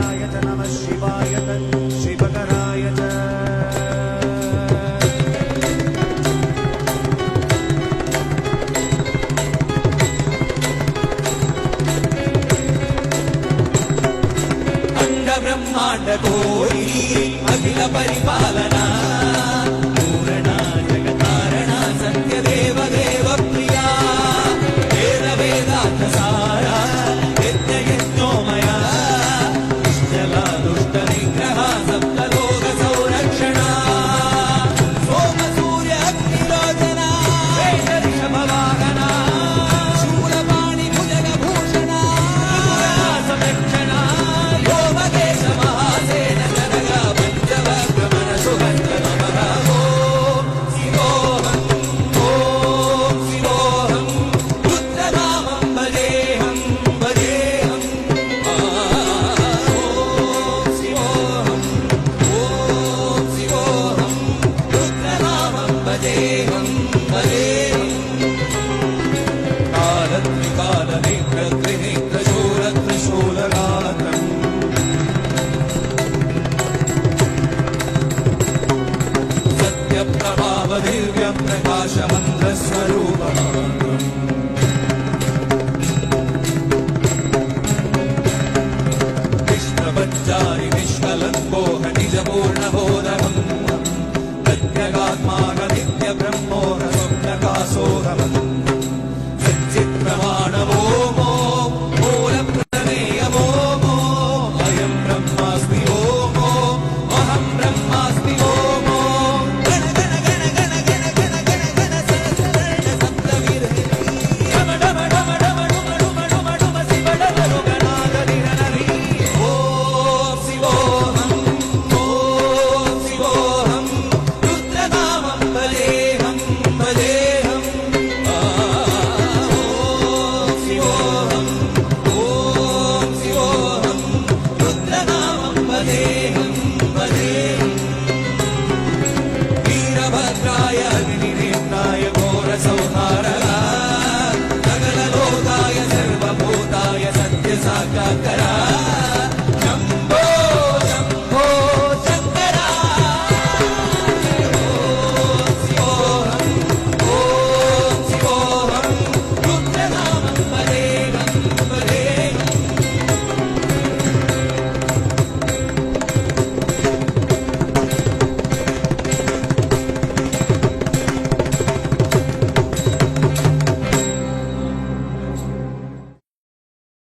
शिवाय च नमः शिवाय च शिवकराय च अंड ब्रह्मांड कोई अखिल परिपालना पूर्णा जगतारणा सत्यदेव देव प्रिया वेद वेदांत सारा यज्ञ यज्ञोमया निश्चला दुष्ट निग्रह सप्तलोक संरक्षणा सोम सूर्य अग्निरोचना वेद ऋषभ वाहना शूलपाणि भुजग भूषणा संरक्षणा योगेश महासेन जनगा पंचवक्रमण सुगंध नमः ओम शिवोऽहं रुद्रनामं भजेऽहं भजेऽहं ओम शिवोऽहं रुद्रनामं भजेऽहं भजेऽहं कालत्रिकालनेत्रत्रिनेत्रशूलत्रिशूलगात्रम् सत्यप्रभावदिव्यं प्रकाशमन्त्रस्वरूपमात्रम् विष्णुपञ्चारि निष्कलङ्कोह निजपूर्णबोधकम् प्रत्यगात्माननित्यब्रह्मोह स्वप्नकासोहमम् सच्चित्प्रमाणवोमो मूलप्रमेयवोमो अयं ब्रह्मास्मि ओमो अहं ब्रह्मास्मि ओमो गण गण गण गण गण गण गण गण सहस्रर्ण सप्तविरहि डम डम डम डम डुम डुम डुम डुम शिव डमरु गणागणिरनरि ओम शिवोऽहं रुद्रनामं भजेऽहं भजेऽहं ओम शिवोऽहं रुद्रनामं भजेऽहं भजेऽहं वीरभद्राय अग्निनेत्राय घोरसंहारः सकललोकाय सर्वभूताय सत्यसाक्षात्करः